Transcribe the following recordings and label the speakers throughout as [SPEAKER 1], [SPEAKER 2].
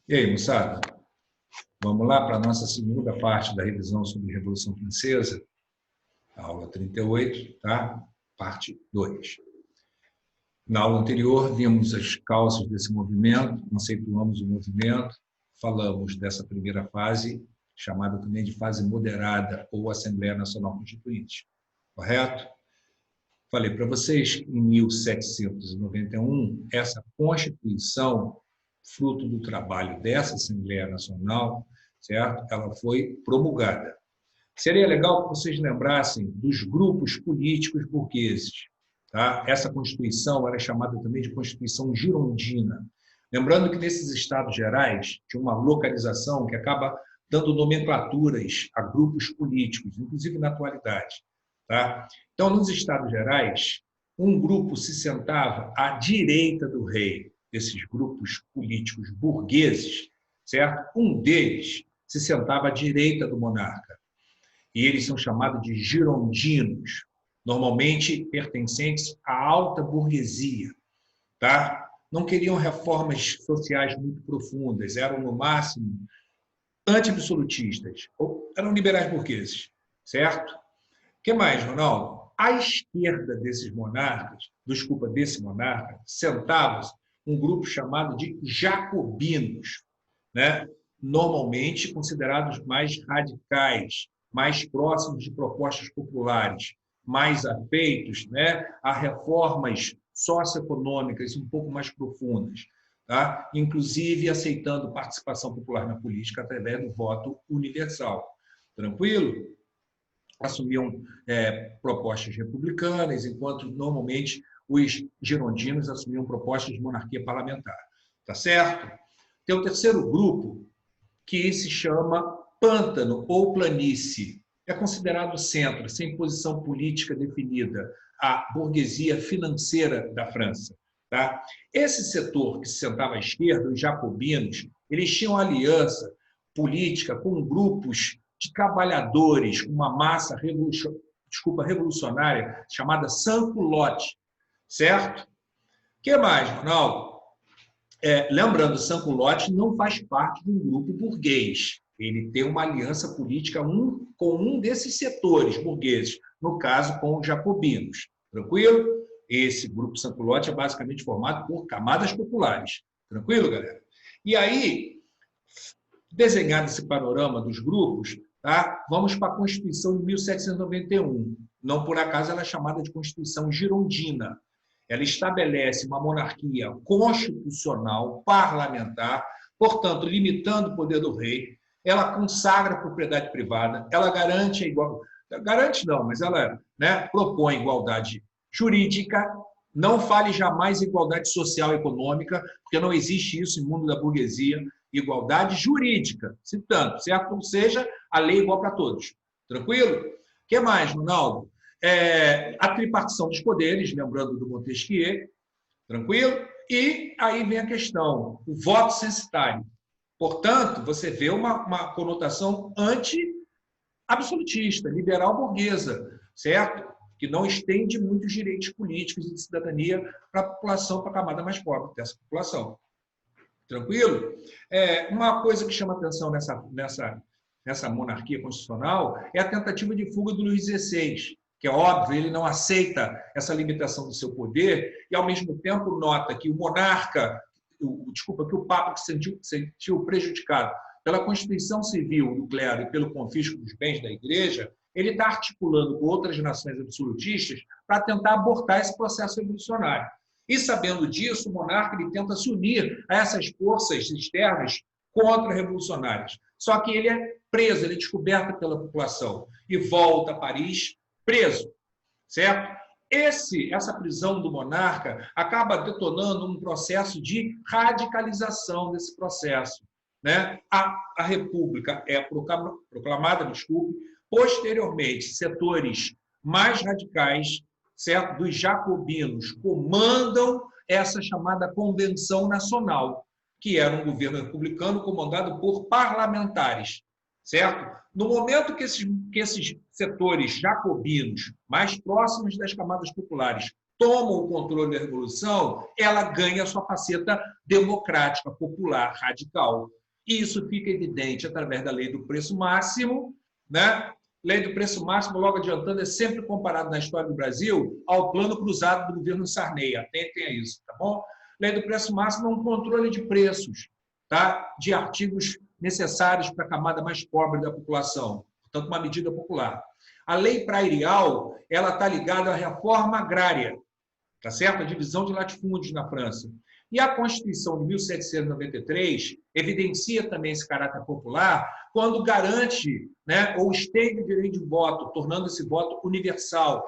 [SPEAKER 1] E aí, moçada? Vamos lá para a nossa segunda parte da revisão sobre a Revolução Francesa, a aula 38, tá? Parte 2. Na aula anterior, vimos as causas desse movimento, conceituamos o movimento, falamos dessa primeira fase, chamada também de fase moderada, ou Assembleia Nacional Constituinte. Correto? Falei para vocês que em 1791, essa Constituição, fruto do trabalho dessa Assembleia Nacional, certo? Ela foi promulgada. Seria legal que vocês lembrassem dos grupos políticos burgueses. Tá? Essa Constituição era chamada também de Constituição Girondina. Lembrando que nesses estados gerais tinha uma localização que acaba dando nomenclaturas a grupos políticos, inclusive na atualidade. Tá? Então, nos estados gerais, um grupo se sentava à direita do rei, desses grupos políticos burgueses, certo? Um deles se sentava à direita do monarca. E eles são chamados de girondinos, normalmente pertencentes à alta burguesia. Tá? Não queriam reformas sociais muito profundas, eram, no máximo, anti-absolutistas, ou eram liberais burgueses, certo? O que mais, Ronaldo? À esquerda desses monarcas, desse monarca, sentava-se um grupo chamado de jacobinos, né? Normalmente considerados mais radicais, mais próximos de propostas populares, mais afeitos, né, a reformas socioeconômicas um pouco mais profundas, tá? Inclusive aceitando participação popular na política através do voto universal. Tranquilo? Assumiam propostas republicanas, enquanto normalmente os girondinos assumiam propostas de monarquia parlamentar. Tá certo? Tem o terceiro grupo, que se chama pântano ou planície. É considerado centro, sem posição política definida, a burguesia financeira da França. Tá? Esse setor que se sentava à esquerda, os jacobinos, eles tinham aliança política com grupos de trabalhadores, uma massa revolucionária chamada sans-culotte, certo? O que mais, Ronaldo? Lembrando, sans-culotte não faz parte de um grupo burguês. Ele tem uma aliança política com um desses setores burgueses, no caso, com os jacobinos. Tranquilo? Esse grupo sans-culotte é basicamente formado por camadas populares. Tranquilo, galera? E aí, desenhado esse panorama dos grupos, tá? Vamos para a Constituição de 1791. Não por acaso ela é chamada de Constituição Girondina. Ela estabelece uma monarquia constitucional, parlamentar, portanto, limitando o poder do rei. Ela consagra a propriedade privada, ela garante a igualdade. Garante não, mas ela, né, propõe igualdade jurídica. Não fale jamais igualdade social e econômica, porque não existe isso no mundo da burguesia. Igualdade jurídica, citando, certo? Ou seja, a lei é igual para todos. Tranquilo? O que mais, Ronaldo? A tripartição dos poderes, lembrando do Montesquieu, tranquilo? E aí vem a questão, o voto censitário. Portanto, você vê uma conotação anti-absolutista, liberal burguesa, certo? Que não estende muitos direitos políticos e de cidadania para a população, para a camada mais pobre dessa população. Tranquilo? Uma coisa que chama atenção nessa monarquia constitucional é a tentativa de fuga do Luís XVI, que é óbvio, ele não aceita essa limitação do seu poder e, ao mesmo tempo, nota que o monarca, que o Papa se sentiu prejudicado pela Constituição Civil do clero e pelo confisco dos bens da Igreja, ele está articulando com outras nações absolutistas para tentar abortar esse processo revolucionário. E, sabendo disso, o monarca ele tenta se unir a essas forças externas contra-revolucionárias. Só que ele é preso, ele é descoberto pela população e volta a Paris preso, certo? Essa prisão do monarca acaba detonando um processo de radicalização desse processo, né? A República é proclamada, posteriormente, setores mais radicais, certo? Dos jacobinos comandam essa chamada Convenção Nacional, que era um governo republicano comandado por parlamentares, certo? No momento que esses setores jacobinos, mais próximos das camadas populares, tomam o controle da Revolução, ela ganha a sua faceta democrática, popular, radical. E isso fica evidente através da lei do preço máximo, né? Lei do preço máximo, logo adiantando, é sempre comparado na história do Brasil ao plano cruzado do governo Sarney. Atentem a isso, tá bom? Lei do preço máximo é um controle de preços, tá? De artigos necessários para a camada mais pobre da população, portanto, uma medida popular. A lei prairial, ela está ligada à reforma agrária, tá certo? A divisão de latifúndios na França. E a Constituição de 1793 evidencia também esse caráter popular quando garante, né, ou estende o direito de voto, tornando esse voto universal.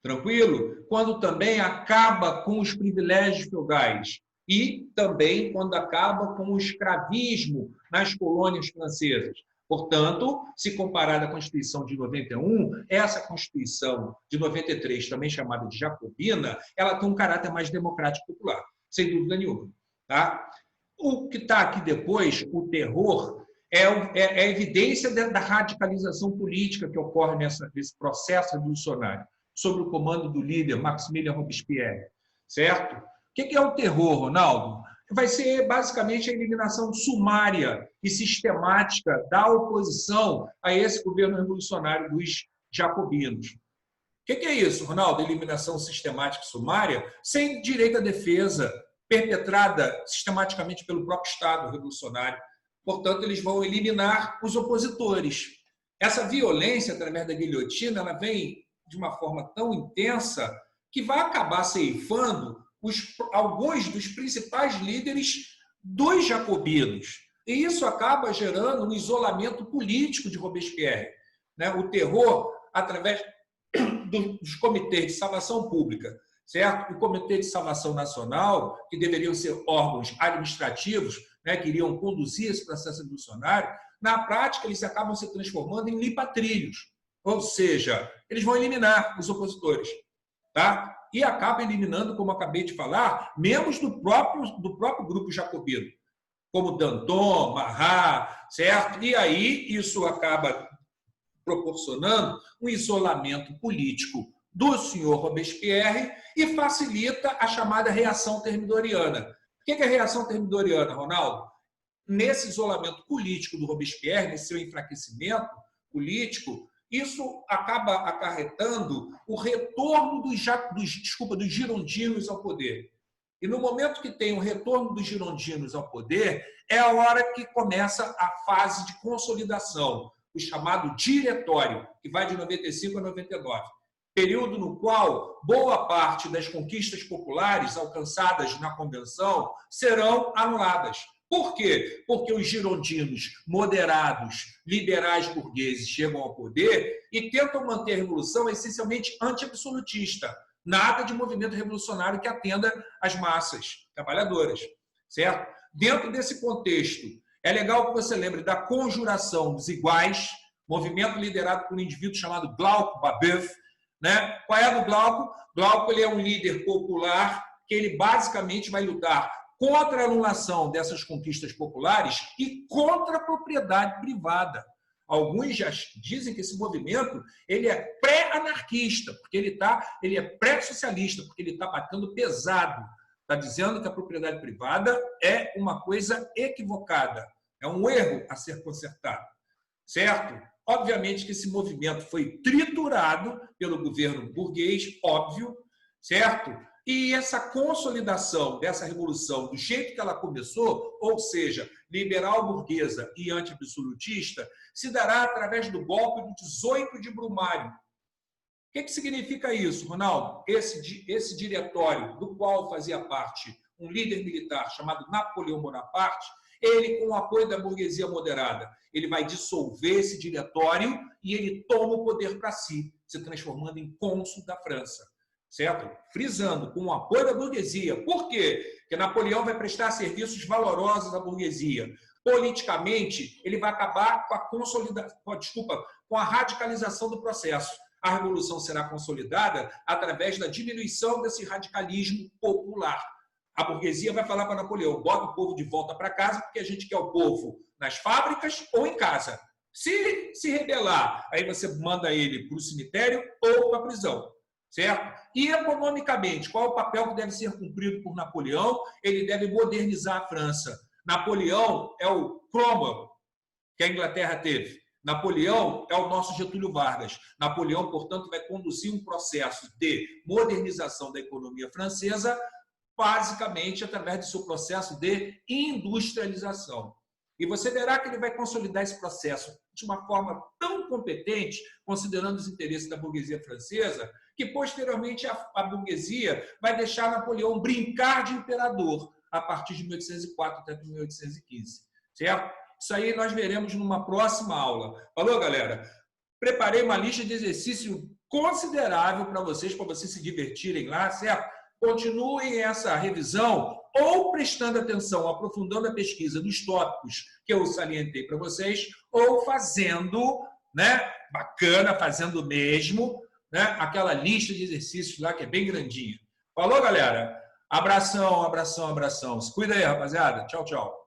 [SPEAKER 1] Tranquilo? Quando também acaba com os privilégios feudais e também quando acaba com o escravismo nas colônias francesas. Portanto, se comparada à Constituição de 91, essa Constituição de 93, também chamada de jacobina, ela tem um caráter mais democrático e popular, sem dúvida nenhuma. Tá? O que está aqui depois, o terror, é a evidência da radicalização política que ocorre nesse processo revolucionário, sob o comando do líder Maximilien Robespierre. Certo? O que é o terror, Ronaldo? Vai ser basicamente a eliminação sumária e sistemática da oposição a esse governo revolucionário dos jacobinos. O que é isso, Ronaldo? Eliminação sistemática e sumária, sem direito à defesa, perpetrada sistematicamente pelo próprio Estado revolucionário. Portanto, eles vão eliminar os opositores. Essa violência, através da guilhotina, ela vem de uma forma tão intensa que vai acabar ceifando alguns dos principais líderes dos jacobinos. E isso acaba gerando um isolamento político de Robespierre. Né? O terror, através dos comitês de salvação pública, certo? O Comitê de Salvação Nacional, que deveriam ser órgãos administrativos, né, que iriam conduzir esse processo revolucionário, na prática eles acabam se transformando em limpa-trilhos. Ou seja, eles vão eliminar os opositores. Tá? E acaba eliminando, como acabei de falar, membros do próprio grupo jacobino, como Danton, Marat, certo? E aí isso acaba proporcionando um isolamento político do senhor Robespierre e facilita a chamada reação termidoriana. O que é a reação termidoriana, Ronaldo? Nesse isolamento político do Robespierre, nesse seu enfraquecimento político, isso acaba acarretando o retorno dos girondinos ao poder. E no momento que tem o retorno dos girondinos ao poder, é a hora que começa a fase de consolidação, o chamado diretório, que vai de 95 a 99. Período no qual boa parte das conquistas populares alcançadas na Convenção serão anuladas. Por quê? Porque os girondinos moderados, liberais burgueses chegam ao poder e tentam manter a revolução essencialmente anti-absolutista. Nada de movimento revolucionário que atenda às massas trabalhadoras. Certo? Dentro desse contexto, é legal que você lembre da Conjuração dos Iguais, movimento liderado por um indivíduo chamado Glauco Babeuf. Né? Qual é do Glauco? Glauco ele é um líder popular que ele basicamente vai lutar contra a anulação dessas conquistas populares e contra a propriedade privada. Alguns já dizem que esse movimento ele é pré-anarquista, porque ele é pré-socialista, porque ele está batendo pesado. Está dizendo que a propriedade privada é uma coisa equivocada, é um erro a ser consertado. Certo? Obviamente que esse movimento foi triturado pelo governo burguês, óbvio, certo? E essa consolidação dessa revolução, do jeito que ela começou, ou seja, liberal burguesa e anti-absolutista, se dará através do golpe do 18 de Brumário. O que significa isso, Ronaldo? Esse diretório, do qual fazia parte um líder militar chamado Napoleão Bonaparte, ele, com o apoio da burguesia moderada, ele vai dissolver esse diretório e ele toma o poder para si, se transformando em cônsul da França. Certo? Frisando, com o apoio da burguesia. Por quê? Porque Napoleão vai prestar serviços valorosos à burguesia. Politicamente, ele vai acabar com com a radicalização do processo. A revolução será consolidada através da diminuição desse radicalismo popular. A burguesia vai falar para Napoleão: bota o povo de volta para casa, porque a gente quer o povo nas fábricas ou em casa. Se rebelar, aí você manda ele para o cemitério ou para a prisão. Certo? E economicamente, qual é o papel que deve ser cumprido por Napoleão? Ele deve modernizar a França. Napoleão é o Cromwell que a Inglaterra teve. Napoleão é o nosso Getúlio Vargas. Napoleão, portanto, vai conduzir um processo de modernização da economia francesa, basicamente através do seu processo de industrialização. E você verá que ele vai consolidar esse processo de uma forma tão competente, considerando os interesses da burguesia francesa, que posteriormente a burguesia vai deixar Napoleão brincar de imperador a partir de 1804 até 1815. Certo? Isso aí nós veremos numa próxima aula. Falou, galera? Preparei uma lista de exercício considerável para vocês se divertirem lá, certo? Continuem essa revisão ou prestando atenção, aprofundando a pesquisa dos tópicos que eu salientei para vocês, ou fazendo, né, bacana, fazendo mesmo, né, aquela lista de exercícios lá que é bem grandinha. Falou, galera? Abração, abração, abração. Se cuida aí, rapaziada. Tchau, tchau.